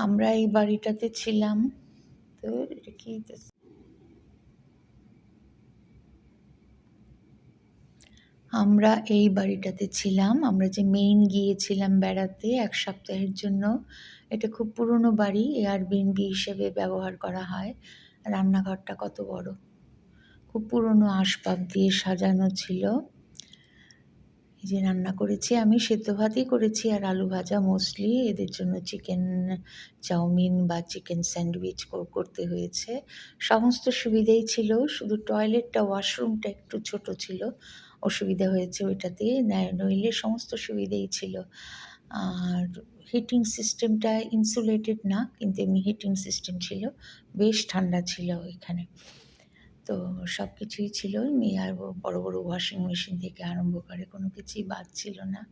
আমরা এই বাড়িটাতে ছিলাম। তো এটা কি আমরা এই বাড়িটাতে ছিলাম। আমরা যে মেইন গিয়েছিলাম বেড়াতে ১ সপ্তাহের জন্য। এটা খুব পুরনো বাড়ি। এয়ারবিএনবি হিসেবে ব্যবহার করা হয়। রান্নাঘরটা কত বড়! খুব পুরনো আসবাব দিয়ে সাজানো ছিল। এই যে রান্না করেছি আমি সেদ্ধ ভাতই করেছি আর আলু ভাজা মোস্টলি। এদের জন্য চিকেন চাউমিন বা চিকেন স্যান্ডউইচ করতে হয়েছে। সমস্ত সুবিধেই ছিল। শুধু টয়লেটটা ওয়াশরুমটা একটু ছোট ছিল। অসুবিধা হয়েছে ওইটাতে। নইলে সমস্ত সুবিধেই ছিল। আর হিটিং সিস্টেমটা ইনসুলেটেড না, কিন্তু এমনি হিটিং সিস্টেম ছিল। বেশ ঠান্ডা ছিল ওইখানে। তো সবকিছুই ছিল। আর বড়, বড় ওয়াশিং মেশিন থেকে আরম্ভ করে কোনো কিছুই বাদ ছিল না।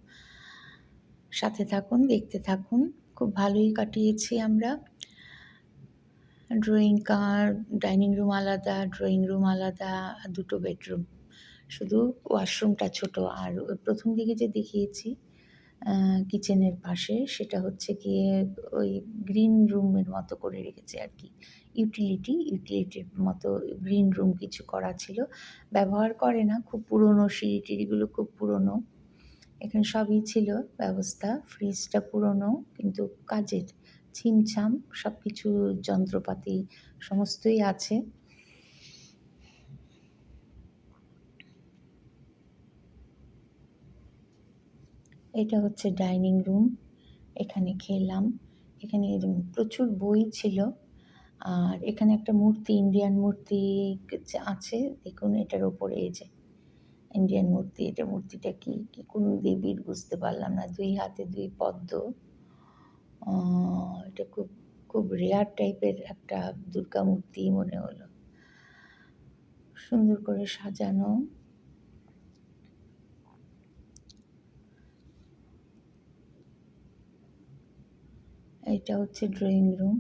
সাথে থাকুন, দেখতে থাকুন। খুব ভালোই কাটিয়েছি আমরা। ডাইনিং রুম আলাদা, ড্রয়িং রুম আলাদা, ২ টো বেডরুম। শুধু ওয়াশরুমটা ছোট। আর ওই ১ম দিকে যে দেখিয়েছি কিচেনের পাশে, সেটা হচ্ছে গিয়ে ওই গ্রিন রুমের মতো করে রেখেছে আরকি। ইউটিলিটির মতো গ্রিন রুম কিছু করা ছিল। ব্যবহার করে না, খুব পুরনো, সিঁড়ি-টিড়িগুলো খুব পুরনো। এখানে সবই ছিল ব্যবস্থা। ফ্রিজটা পুরনো কিন্তু কাজের। ছিমছাম সবকিছু, যন্ত্রপাতি সমস্তই আছে। এটা হচ্ছে ডাইনিং রুম। এখানে খেলাম। এখানে প্রচুর বই ছিল। আর এখানে একটা মূর্তি, ইন্ডিয়ান মূর্তি আছে। দেখুন এটার ওপরে এই যে ইন্ডিয়ান মূর্তি। এটা মূর্তিটা কি কোন দেবীর বুঝতে পারলাম না। ২ হাতে ২ পদ্ম। এটা খুব খুব রেয়ার টাইপের একটা দুর্গা মূর্তি মনে হলো। সুন্দর করে সাজানো। এটা হচ্ছে ড্রয়িং রুম।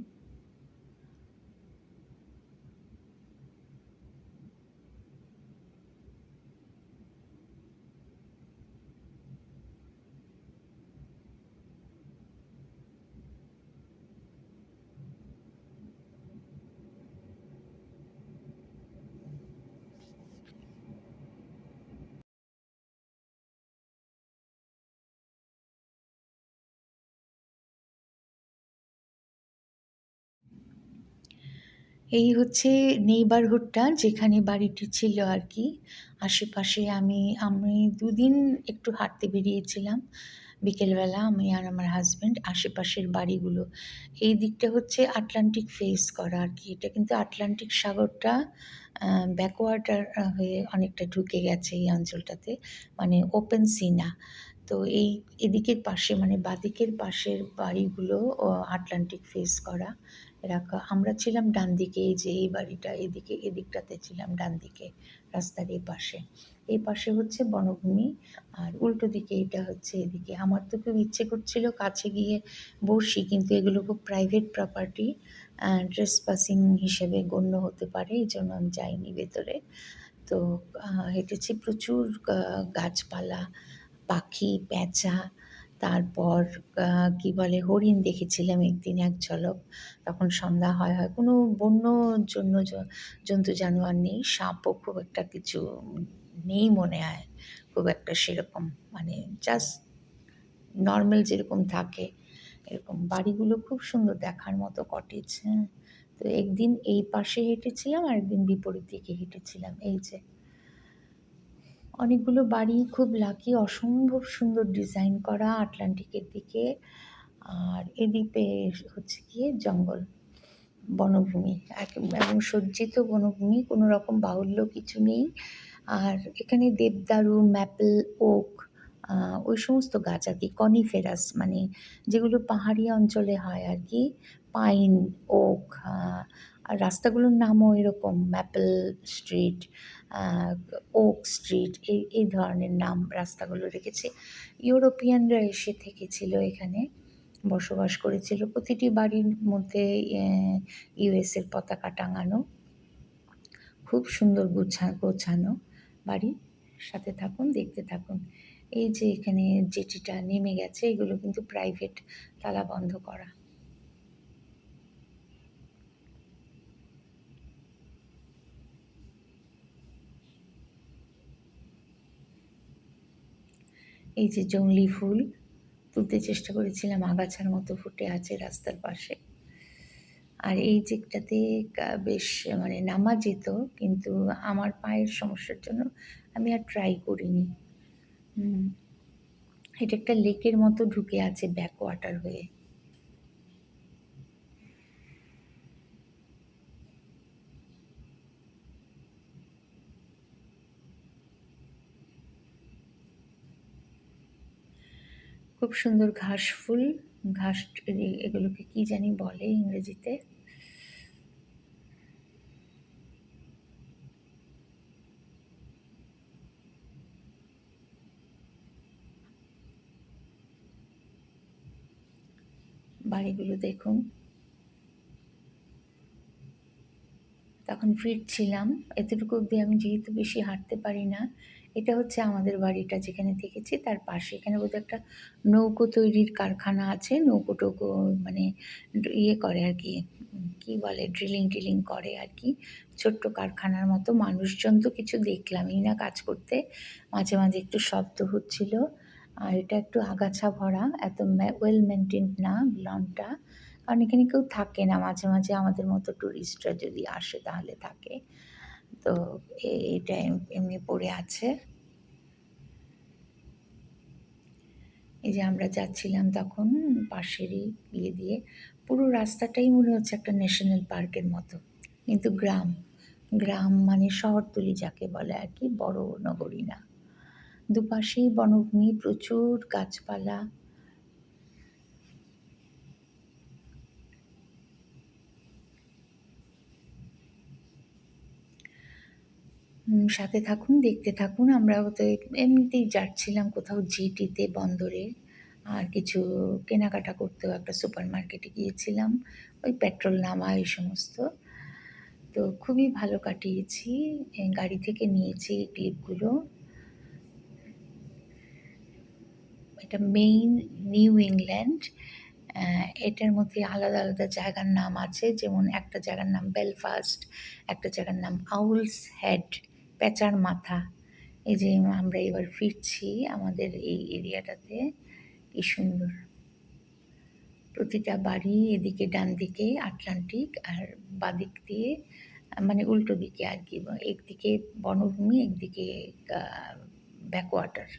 এই হচ্ছে নেইবারহুডটা যেখানে বাড়িটি ছিল আর কি। আশেপাশে আমি আমি ২ দিন একটু হাঁটতে বেরিয়েছিলাম বিকেলবেলা, আমি আর আমার হাসব্যান্ড। আশেপাশের বাড়িগুলো, এই দিকটা হচ্ছে আটলান্টিক ফেস করা আর কি। এটা কিন্তু আটলান্টিক সাগরটা ব্যাকওয়াটার হয়ে অনেকটা ঢুকে গেছে এই অঞ্চলটাতে, মানে ওপেন সি না। তো এদিকের পাশে মানে বাঁদিকের পাশের বাড়িগুলো আটলান্টিক ফেস করা রাখা। আমরা ছিলাম ডান দিকে, এই যে এই বাড়িটা এদিকটাতে ছিলাম ডান দিকে, রাস্তার এপাশে। এই পাশে হচ্ছে বনভূমি আর উল্টো দিকে এটা হচ্ছে এদিকে। আমার তো খুব ইচ্ছে করছিল কাছে গিয়ে বসি, কিন্তু এগুলো খুব প্রাইভেট প্রপার্টি, ট্রেসপাসিং হিসেবে গণ্য হতে পারে, এই জন্য আমি যাইনি ভেতরে। তো হেঁটেছি প্রচুর গাছপালা, পাখি, পেঁচা, তারপর কী বলে হরিণ দেখেছিলাম একদিন এক ঝলক। তখন সন্ধ্যা হয়। কোনো বন্য জন্য জন্তু জানোয়ার নেই। সাপও খুব একটা কিছু নেই মনে হয়। খুব একটা সেরকম, মানে জাস্ট নরমাল যেরকম থাকে এরকম। বাড়িগুলো খুব সুন্দর, দেখার মতো কটেজ, হ্যাঁ। তো একদিন এই পাশে হেঁটেছিলাম আর একদিন বিপরীত দিকে হেঁটেছিলাম। এই যে অনেকগুলো বাড়ি, খুব লাকি, অসম্ভব সুন্দর ডিজাইন করা আটলান্টিকের দিকে। আর এদিকে হচ্ছে গিয়ে জঙ্গল, বনভূমি এবং সজ্জিত বনভূমি, কোনো রকম বাহুল্য কিছু নেই। আর এখানে দেবদারু, ম্যাপল, ওক, ওই সমস্ত গাছ আর কি, কনিফেরাস মানে যেগুলো পাহাড়ি অঞ্চলে হয় আর কি, পাইন, ওক। আর রাস্তাগুলোর নামও এরকম, ম্যাপল স্ট্রিট, ওক স্ট্রিট, এই ধরনের নাম রাস্তাগুলো রেখেছে। ইউরোপিয়ানরা এসে থেকেছিল এখানে, বসবাস করেছিল। প্রতিটি বাড়ির মধ্যে ইউএসের পতাকা টাঙানো। খুব সুন্দর গোছানো বাড়ি। সাথে থাকুন, দেখতে থাকুন। এই যে এখানে জেটিটা নেমে গেছে, এগুলো কিন্তু প্রাইভেট, তালা বন্ধ করা। এই যে জংলি ফুল তুলতে চেষ্টা করেছিলাম, আগাছার মতো ফুটে আছে রাস্তার পাশে। আর এই দিকটাতে বেশ মানে নামা যেত, কিন্তু আমার পায়ের সমস্যার জন্য আমি আর ট্রাই করিনি। হুম। এটা একটা লেকের মতো ঢুকে আছে ব্যাক ওয়াটার হয়ে। খুব সুন্দর ঘাস ফুল, ঘাস এগুলোকে কি জানি বলে ইংরেজিতে। বাড়িগুলো দেখুন। তখন ফিরছিলাম, এতটুকু অবধি আমি যেহেতু বেশি হাঁটতে পারি না, এটা হচ্ছে আমাদের বাড়িটা যেখানে থেকেছি তার পাশে। এখানে বোধহয় একটা নৌকো তৈরির কারখানা আছে। নৌকো-টৌকো মানে ইয়ে করে আর কি, কী বলে ড্রিলিং-টিলিং করে আর কি। ছোট্ট কারখানার মতো। মানুষজন তো কিছু দেখলামই না কাজ করতে। মাঝে, মাঝে একটু শব্দ হচ্ছিল। আর এটা একটু আগাছা ভরা, এত ওয়েল মেইনটেইনড না লনটা। কারণ এখানে কেউ থাকে না, মাঝে মাঝে আমাদের মতো টুরিস্টরা যদি আসে তাহলে থাকে। তো এটা এমনি পড়ে আছে। এই যে আমরা যাচ্ছিলাম তখন পাশেরই ইয়ে দিয়ে, পুরো রাস্তাটাই মনে হচ্ছে একটা ন্যাশনাল পার্কের মতো, কিন্তু গ্রাম। গ্রাম মানে শহরতলি যাকে বলে আর কি, বড় নগরী না। দুপাশেই বনভূমি, প্রচুর গাছপালা। সাথে থাকুন, দেখতে থাকুন। আমরাও তো এমনিতেই যাচ্ছিলাম কোথাও জিটিতে, বন্দরে। আর কিছু কেনাকাটা করতেও একটা সুপার মার্কেটে গিয়েছিলাম। ওই পেট্রোল নামা এই সমস্ত। তো খুবই ভালো কাটিয়েছি। গাড়ি থেকে নিয়েছি এই ক্লিপগুলো। এটা মেইন নিউ ইংল্যান্ড। এটার মধ্যে আলাদা, আলাদা জায়গার নাম আছে। যেমন একটা জায়গার নাম বেলফাস্ট, একটা জায়গার নাম আউলস হেড, পেঁচার মাথা। এই যে আমরা এবার ফিরছি আমাদের এই এরিয়াটাতে। কি সুন্দর! প্রতিটা বাড়ি এদিকে ডান দিকে আটলান্টিক, আর বাদিক দিয়ে মানে উল্টো দিকে আর কি। একদিকে বনভূমি, একদিকে ব্যাকওয়াটার।